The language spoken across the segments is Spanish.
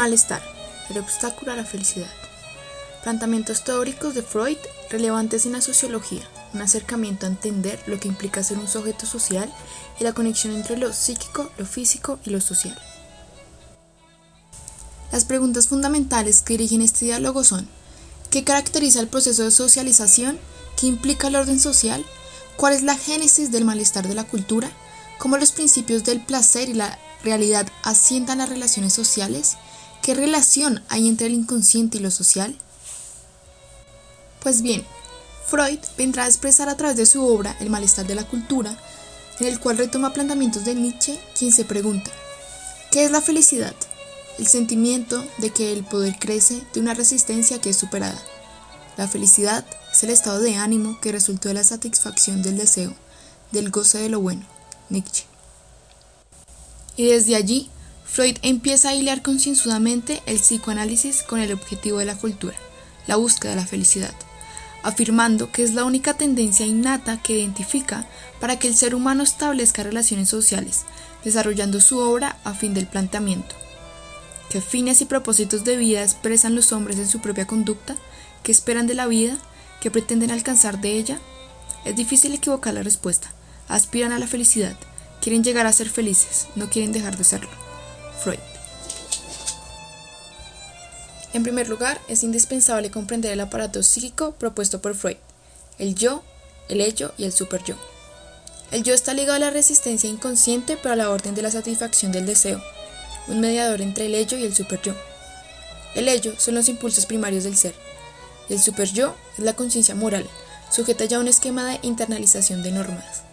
malestar, el obstáculo a la felicidad. Planteamientos teóricos de Freud relevantes en la sociología, un acercamiento a entender lo que implica ser un sujeto social y la conexión entre lo psíquico, lo físico y lo social. Las preguntas fundamentales que dirigen este diálogo son: ¿qué caracteriza el proceso de socialización? ¿Qué implica el orden social? ¿Cuál es la génesis del malestar de la cultura? ¿Cómo los principios del placer y la realidad asientan las relaciones sociales? ¿Qué relación hay entre el inconsciente y lo social? Pues bien, Freud vendrá a expresar a través de su obra El malestar de la cultura, en el cual retoma planteamientos de Nietzsche, quien se pregunta: ¿qué es la felicidad? El sentimiento de que el poder crece de una resistencia que es superada. La felicidad es el estado de ánimo que resultó de la satisfacción del deseo, del goce de lo bueno. Nietzsche. Y desde allí, Freud empieza a hilar concienzudamente el psicoanálisis con el objetivo de la cultura, la búsqueda de la felicidad, afirmando que es la única tendencia innata que identifica para que el ser humano establezca relaciones sociales, desarrollando su obra a fin del planteamiento. ¿Qué fines y propósitos de vida expresan los hombres en su propia conducta? ¿Qué esperan de la vida? ¿Qué pretenden alcanzar de ella? Es difícil equivocar la respuesta. Aspiran a la felicidad, quieren llegar a ser felices, no quieren dejar de serlo. Freud. En primer lugar, es indispensable comprender el aparato psíquico propuesto por Freud: el yo, el ello y el superyo. El yo está ligado a la resistencia inconsciente pero a la orden de la satisfacción del deseo, un mediador entre el ello y el superyo. El ello son los impulsos primarios del ser, y el superyo es la conciencia moral, sujeta ya a un esquema de internalización de normas.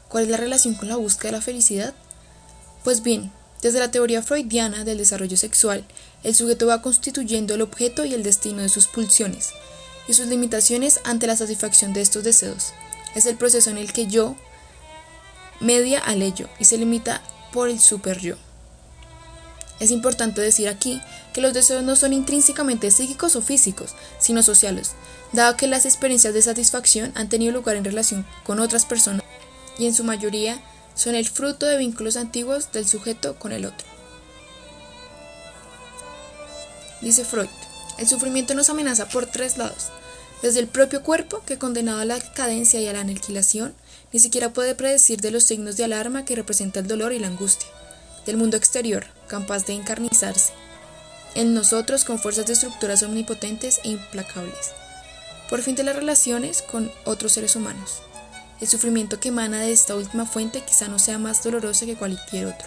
¿Cuál es la relación con la búsqueda de la felicidad? Pues bien, desde la teoría freudiana del desarrollo sexual, el sujeto va constituyendo el objeto y el destino de sus pulsiones, y sus limitaciones ante la satisfacción de estos deseos. Es el proceso en el que yo media al ello y se limita por el superyo. Es importante decir aquí que los deseos no son intrínsecamente psíquicos o físicos, sino sociales, dado que las experiencias de satisfacción han tenido lugar en relación con otras personas y en su mayoría son el fruto de vínculos antiguos del sujeto con el otro. Dice Freud, el sufrimiento nos amenaza por tres lados: desde el propio cuerpo, que condenado a la decadencia y a la aniquilación, ni siquiera puede predecir de los signos de alarma que representa el dolor y la angustia; del mundo exterior, capaz de encarnizarse en nosotros con fuerzas destructoras omnipotentes e implacables; por fin de las relaciones con otros seres humanos. El sufrimiento que emana de esta última fuente quizá no sea más doloroso que cualquier otro.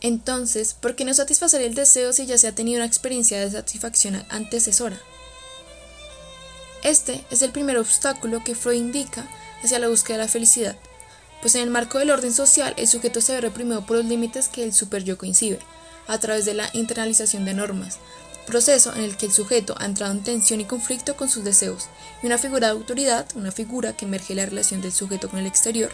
Entonces, ¿por qué no satisfacer el deseo si ya se ha tenido una experiencia de satisfacción antecesora? Este es el primer obstáculo que Freud indica hacia la búsqueda de la felicidad, pues en el marco del orden social el sujeto se ve reprimido por los límites que el superyo concibe, a través de la internalización de normas, proceso en el que el sujeto ha entrado en tensión y conflicto con sus deseos, y una figura de autoridad, una figura que emerge de la relación del sujeto con el exterior.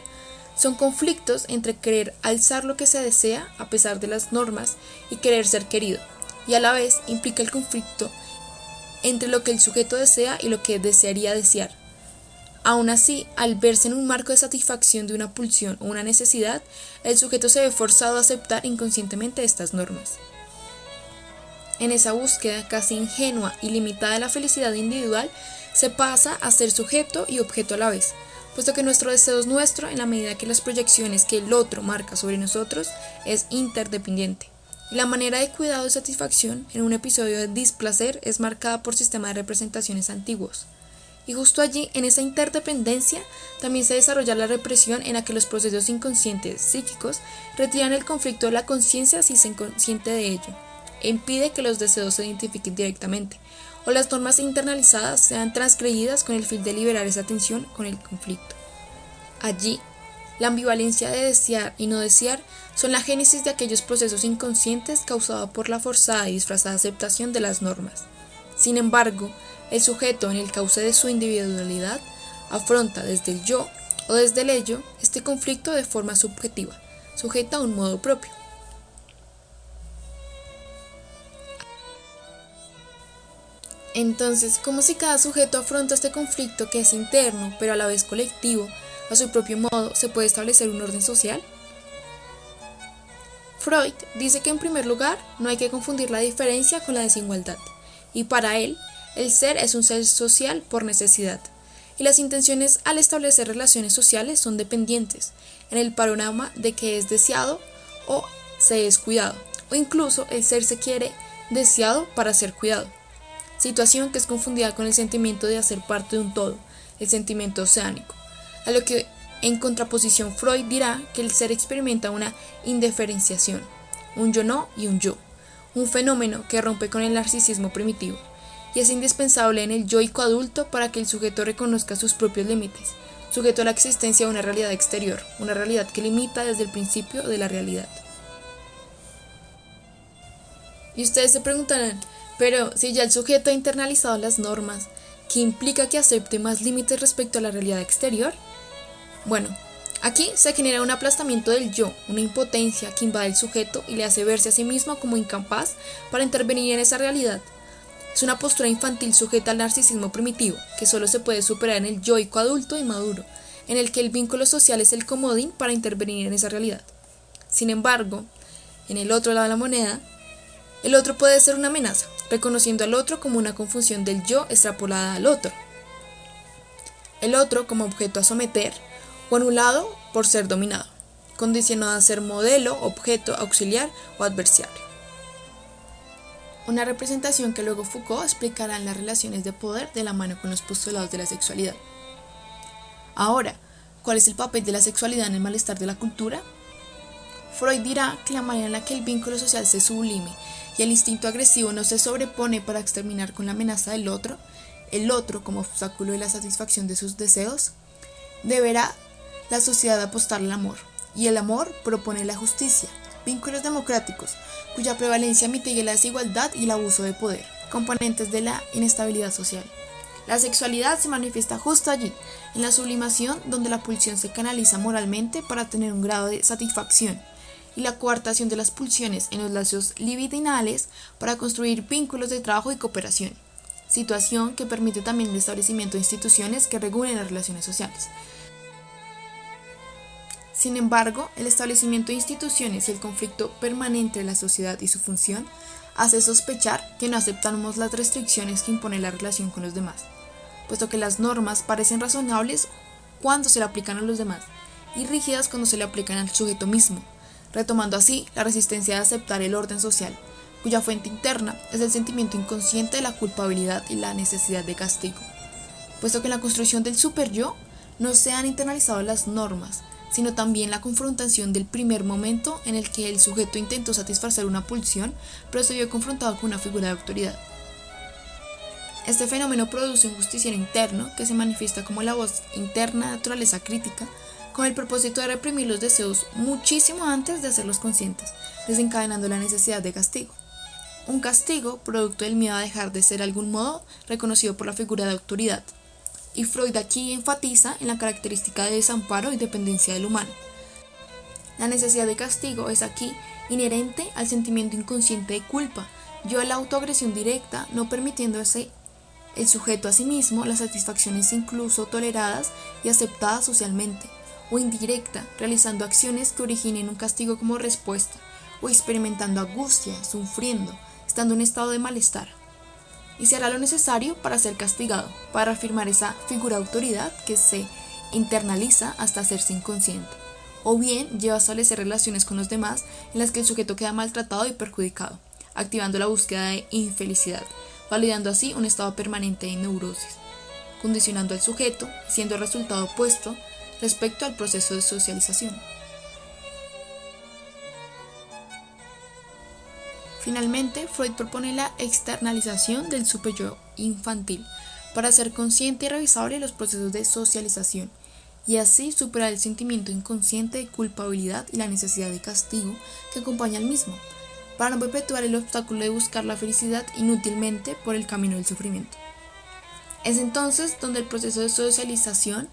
Son conflictos entre querer alzar lo que se desea a pesar de las normas y querer ser querido, y a la vez implica el conflicto entre lo que el sujeto desea y lo que desearía desear. Aún así, al verse en un marco de satisfacción de una pulsión o una necesidad, el sujeto se ve forzado a aceptar inconscientemente estas normas. En esa búsqueda casi ingenua y limitada de la felicidad individual, se pasa a ser sujeto y objeto a la vez, puesto que nuestro deseo es nuestro en la medida que las proyecciones que el otro marca sobre nosotros es interdependiente. Y la manera de cuidado y satisfacción en un episodio de displacer es marcada por sistemas de representaciones antiguos. Y justo allí, en esa interdependencia, también se desarrolla la represión en la que los procesos inconscientes psíquicos retiran el conflicto de la conciencia si se es consciente de ello, e impide que los deseos se identifiquen directamente, o las normas internalizadas sean transgredidas con el fin de liberar esa tensión con el conflicto. Allí, la ambivalencia de desear y no desear son la génesis de aquellos procesos inconscientes causados por la forzada y disfrazada aceptación de las normas. Sin embargo, el sujeto, en el cauce de su individualidad, afronta desde el yo o desde el ello este conflicto de forma subjetiva, sujeta a un modo propio. Entonces, ¿cómo si cada sujeto afronta este conflicto que es interno, pero a la vez colectivo, a su propio modo, se puede establecer un orden social? Freud dice que en primer lugar no hay que confundir la diferencia con la desigualdad, y para él, el ser es un ser social por necesidad, y las intenciones al establecer relaciones sociales son dependientes, en el panorama de que es deseado o se es cuidado, o incluso el ser se quiere deseado para ser cuidado, situación que es confundida con el sentimiento de hacer parte de un todo, el sentimiento oceánico, a lo que en contraposición Freud dirá que el ser experimenta una indiferenciación, un yo no y un yo, un fenómeno que rompe con el narcisismo primitivo, y es indispensable en el yoico adulto para que el sujeto reconozca sus propios límites, sujeto a la existencia de una realidad exterior, una realidad que limita desde el principio de la realidad. Y ustedes se preguntarán, pero si ya el sujeto ha internalizado las normas, ¿qué implica que acepte más límites respecto a la realidad exterior? Bueno, aquí se genera un aplastamiento del yo, una impotencia que invade el sujeto y le hace verse a sí mismo como incapaz para intervenir en esa realidad. Es una postura infantil sujeta al narcisismo primitivo, que solo se puede superar en el yoico adulto y maduro, en el que el vínculo social es el comodín para intervenir en esa realidad. Sin embargo, en el otro lado de la moneda, el otro puede ser una amenaza, reconociendo al otro como una confusión del yo extrapolada al otro. El otro como objeto a someter o anulado por ser dominado, condicionado a ser modelo, objeto, auxiliar o adversario. Una representación que luego Foucault explicará en las relaciones de poder de la mano con los postulados de la sexualidad. Ahora, ¿cuál es el papel de la sexualidad en el malestar de la cultura? Freud dirá que la manera en la que el vínculo social se sublime y el instinto agresivo no se sobrepone para exterminar con la amenaza del otro, el otro como obstáculo de la satisfacción de sus deseos, deberá la sociedad apostar al amor, y el amor propone la justicia, vínculos democráticos, cuya prevalencia mitigue la desigualdad y el abuso de poder, componentes de la inestabilidad social. La sexualidad se manifiesta justo allí, en la sublimación donde la pulsión se canaliza moralmente para tener un grado de satisfacción, y la coartación de las pulsiones en los lazos libidinales para construir vínculos de trabajo y cooperación, situación que permite también el establecimiento de instituciones que regulen las relaciones sociales. Sin embargo, el establecimiento de instituciones y el conflicto permanente de la sociedad y su función hace sospechar que no aceptamos las restricciones que impone la relación con los demás, puesto que las normas parecen razonables cuando se le aplican a los demás y rígidas cuando se le aplican al sujeto mismo, retomando así la resistencia de aceptar el orden social, cuya fuente interna es el sentimiento inconsciente de la culpabilidad y la necesidad de castigo, puesto que en la construcción del superyo no se han internalizado las normas, sino también la confrontación del primer momento en el que el sujeto intentó satisfacer una pulsión, pero se vio confrontado con una figura de autoridad. Este fenómeno produce un justiciero interno que se manifiesta como la voz interna de naturaleza crítica, con el propósito de reprimir los deseos muchísimo antes de hacerlos conscientes, desencadenando la necesidad de castigo. Un castigo producto del miedo a dejar de ser de algún modo reconocido por la figura de autoridad. Y Freud aquí enfatiza en la característica de desamparo y dependencia del humano. La necesidad de castigo es aquí inherente al sentimiento inconsciente de culpa, yo a la autoagresión directa, no permitiéndose el sujeto a sí mismo las satisfacciones incluso toleradas y aceptadas socialmente, o indirecta, realizando acciones que originen un castigo como respuesta, o experimentando angustia, sufriendo, estando en estado de malestar. Y se hará lo necesario para ser castigado, para afirmar esa figura de autoridad que se internaliza hasta hacerse inconsciente, o bien lleva a establecer relaciones con los demás en las que el sujeto queda maltratado y perjudicado, activando la búsqueda de infelicidad, validando así un estado permanente de neurosis, condicionando al sujeto, siendo el resultado opuesto respecto al proceso de socialización. Finalmente, Freud propone la externalización del superyo infantil para ser consciente y revisable los procesos de socialización y así superar el sentimiento inconsciente de culpabilidad y la necesidad de castigo que acompaña al mismo, para no perpetuar el obstáculo de buscar la felicidad inútilmente por el camino del sufrimiento. Es entonces donde el proceso de socialización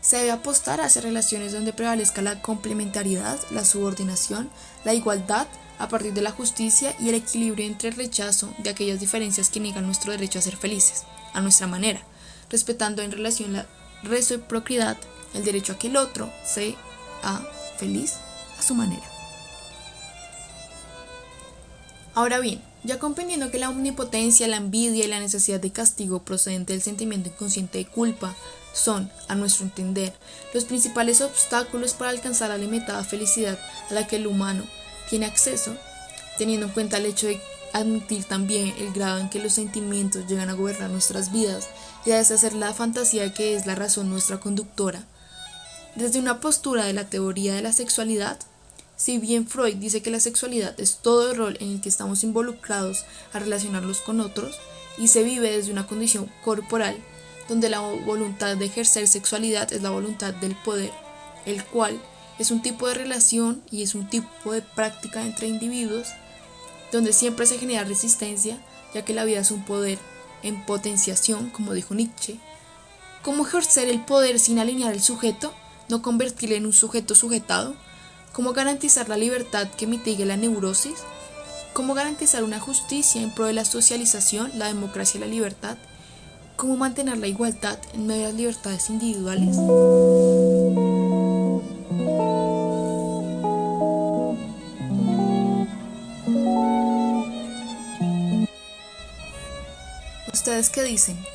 se debe apostar hacia relaciones donde prevalezca la complementariedad, la subordinación, la igualdad, a partir de la justicia y el equilibrio entre el rechazo de aquellas diferencias que niegan nuestro derecho a ser felices, a nuestra manera, respetando en relación la reciprocidad, el derecho a que el otro sea feliz a su manera. Ahora bien, ya comprendiendo que la omnipotencia, la envidia y la necesidad de castigo procedente del sentimiento inconsciente de culpa son, a nuestro entender, los principales obstáculos para alcanzar la limitada felicidad a la que el humano tiene acceso, teniendo en cuenta el hecho de admitir también el grado en que los sentimientos llegan a gobernar nuestras vidas y a deshacer la fantasía que es la razón nuestra conductora. Desde una postura de la teoría de la sexualidad, si bien Freud dice que la sexualidad es todo el rol en el que estamos involucrados a relacionarnos con otros y se vive desde una condición corporal, donde la voluntad de ejercer sexualidad es la voluntad del poder, el cual es un tipo de relación y es un tipo de práctica entre individuos, donde siempre se genera resistencia, ya que la vida es un poder en potenciación, como dijo Nietzsche. ¿Cómo ejercer el poder sin alinear el sujeto, no convertirle en un sujeto sujetado? ¿Cómo garantizar la libertad que mitigue la neurosis? ¿Cómo garantizar una justicia en pro de la socialización, la democracia y la libertad? ¿Cómo mantener la igualdad en medio de las libertades individuales? ¿Ustedes qué dicen?